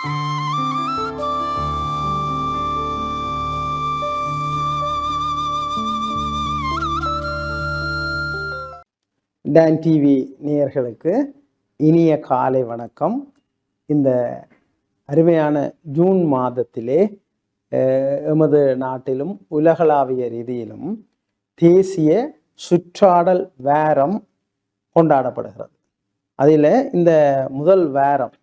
Don TV நேயர்களுக்கு இனிய காலை வணக்கம். இந்த அருமையான ஜூன் மாதத்திலே எமது நாட்டிலும் உலகளாவிய ரீதியிலும் தேசிய சுற்றாடல் வாரம் கொண்டாடப்படுகிறது. அதில் இந்த முதல் வாரம்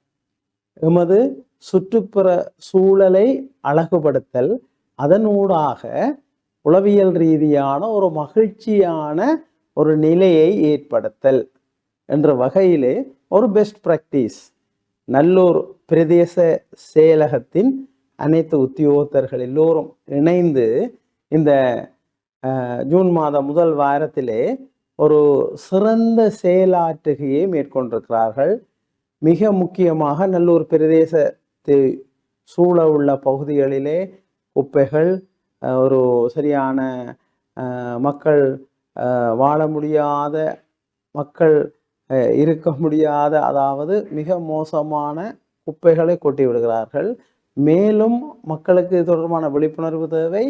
எமது சுற்றுப்புற சூழலை அழகுபடுத்தல், அதனூடாக உளவியல் ரீதியான ஒரு மகிழ்ச்சியான ஒரு நிலையை ஏற்படுத்தல் என்ற வகையிலே ஒரு பெஸ்ட் பிராக்டிஸ் நல்லூர் பிரதேச செயலகத்தின் அனைத்து உத்தியோகத்தர்கள் எல்லோரும் இணைந்து இந்த ஜூன் மாதம் முதல் வாரத்திலே ஒரு சிறந்த செயலாற்றுகையை மேற்கொண்டிருக்கிறார்கள். மிக முக்கியமாக நல்லூர் பிரதேசத்தை சூழ உள்ள பகுதிகளிலே குப்பைகள், ஒரு சரியான மக்கள் வாழ முடியாத, மக்கள் இருக்க முடியாத, அதாவது மிக மோசமான குப்பைகளை கொட்டி விடுகிறார்கள். மேலும் மக்களுக்கு தொடர்பான விழிப்புணர்வு தேவை.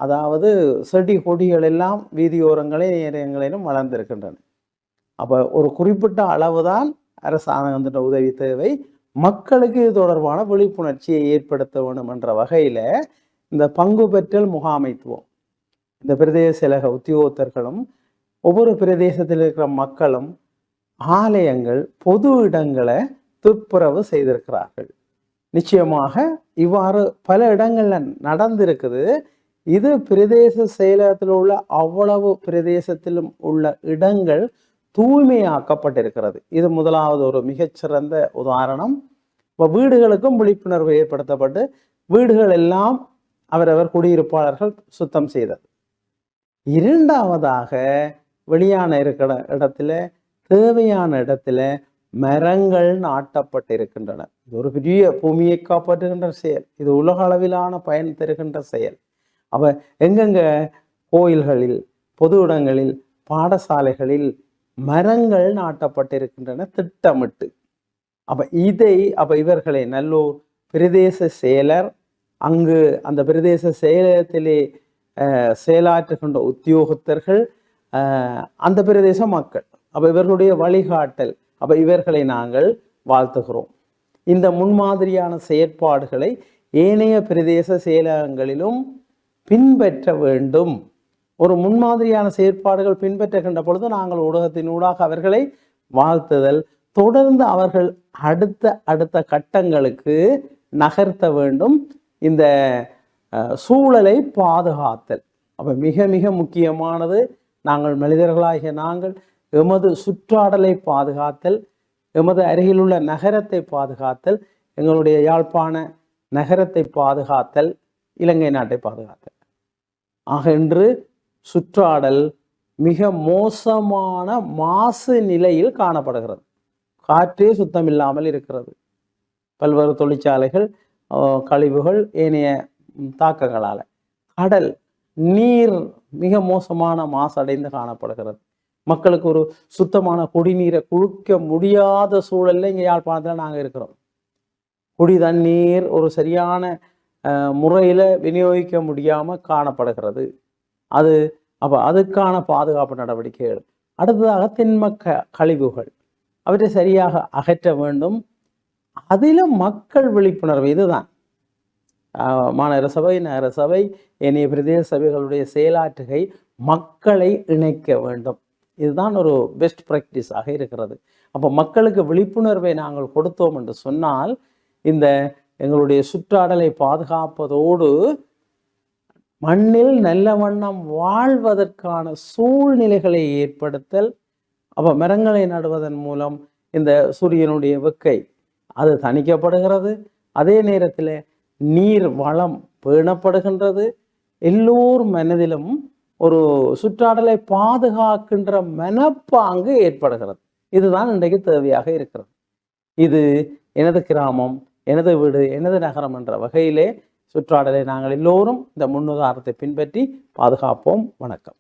அதாவது செடி கொடிகள் எல்லாம் வீதியோரங்களே நேரங்களிலும் வளர்ந்திருக்கின்றன. அப்போ ஒரு குறிப்பிட்ட அளவுதான் அரசாங்கத்தின் உதவி தேவை. மக்களுக்கு இது தொடர்பான விழிப்புணர்ச்சியை ஏற்படுத்த வேண்டும் என்ற வகையில் இந்த பங்கு பெற்றல் முகாமைத்துவம், இந்த பிரதேச செயலக உத்தியோகத்தர்களும் ஒவ்வொரு பிரதேசத்தில் இருக்கிற மக்களும் ஆலயங்கள், பொது இடங்களை துப்புரவு செய்திருக்கிறார்கள். நிச்சயமாக இவ்வாறு பல இடங்கள்ல நடந்திருக்குது. இது பிரதேச செயலகத்தில் உள்ள அவ்வளவு பிரதேசத்திலும் உள்ள இடங்கள் தூய்மையாக்கப்பட்டிருக்கிறது. இது முதலாவது ஒரு மிகச்சிறந்த உதாரணம். வீடுகளுக்கும் விழிப்புணர்வு ஏற்படுத்தப்பட்டு வீடுகள் எல்லாம் அவரவர் குடியிருப்பாளர்கள் சுத்தம் செய்தது. இரண்டாவதாக வெளியான இருக்கிற இடத்துல, தேவையான இடத்துல மரங்கள் நாட்டப்பட்டிருக்கின்றன. இது ஒரு பெரிய பூமியை காப்பாற்றுகின்ற செயல். இது உலக அளவிலான பயன் தருகின்ற செயல். அப்ப எங்கெங்க கோயில்களில், பொது இடங்களில், பாடசாலைகளில் மரங்கள் நாட்டப்பட்டிருக்கின்றன திட்டமிட்டு. அப்ப இவர்களை நல்லூர் பிரதேச செயலர், அங்கு அந்த பிரதேச செயலகத்திலே செயலாற்றுகின்ற உத்தியோகத்தர்கள், அந்த பிரதேச மக்கள், அப்ப இவர்களுடைய வழிகாட்டல், அப்ப இவர்களை நாங்கள் வாழ்த்துகிறோம். இந்த முன்மாதிரியான செயற்பாடுகளை ஏனைய பிரதேச செயலகங்களிலும் பின்பற்ற வேண்டும். ஒரு முன்மாதிரியான செயற்பாடுகள் பின்பற்றுகின்ற பொழுது நாங்கள் ஊடகத்தினூடாக அவர்களை வாழ்த்துதல், தொடர்ந்து அவர்கள் அடுத்த கட்டங்களுக்கு நகர்த்த வேண்டும். இந்த சூழலை பாதுகாத்தல் அப்ப மிக மிக முக்கியமானது. நாங்கள் மனிதர்களாகிய நாங்கள் எமது சுற்றாடலை பாதுகாத்தல், எமது அருகிலுள்ள நகரத்தை பாதுகாத்தல், எங்களுடைய யாழ்ப்பாண நகரத்தை பாதுகாத்தல், இலங்கை நாட்டை பாதுகாத்தல். ஆக இன்று சுற்றாடல் மிக மோசமான மாசு நிலையில் காணப்படுகிறது. காற்றே சுத்தம் இல்லாமல் இருக்கிறது. பல்வேறு தொழிற்சாலைகள், கழிவுகள், ஏனைய தாக்கங்களால் கடல் நீர் மிக மோசமான மாசடைந்து காணப்படுகிறது. மக்களுக்கு ஒரு சுத்தமான குடிநீரை குடிக்க முடியாத சூழல்ல இங்கே யாழ்ப்பாணத்தில் நாங்கள் இருக்கிறோம். குடி தண்ணீர் ஒரு சரியான முறையில் விநியோகிக்க முடியாமல் காணப்படுகிறது. அதுக்கான பாதுகாப்பு நடவடிக்கைகள். அடுத்ததாக திண்ம கழிவுகள், அவற்றை சரியாக அகற்ற வேண்டும். அதிலும் மக்கள் விழிப்புணர்வு. இதுதான் மாநகர சபை, நகர சபை, ஏனைய பிரதேச சபைகளுடைய செயலாற்றுகை மக்களை இணைக்க வேண்டும். இதுதான் ஒரு பெஸ்ட் ப்ராக்டிஸாக இருக்கிறது. அப்போ மக்களுக்கு விழிப்புணர்வை நாங்கள் கொடுத்தோம் என்று சொன்னால், இந்த எங்களுடைய சுற்றாடலை பாதுகாப்பதோடு மண்ணில் நல்ல வண்ணம் வாழ்வதற்கான சூழ்நிலைகளை ஏற்படுத்தல். அப்போ மரங்களை நடுவதன் மூலம் இந்த சூரியனுடைய வெக்கை அது தணிக்கப்படுகிறது. அதே நேரத்தில் நீர் வளம் பேணப்படுகின்றது. எல்லோர் மனதிலும் ஒரு சுற்றாடலை பாதுகாக்கின்ற மனப்பாங்கு ஏற்படுகிறது. இதுதான் இன்றைக்கு தேவையாக இருக்கிறது. இது எனது கிராமம், எனது வீடு, எனது நகரம் என்ற வகையிலே சுற்றாடலை நாங்கள் எல்லோரும் இந்த முன்னுதாரணத்தை பின்பற்றி பாதுகாப்போம். வணக்கம்.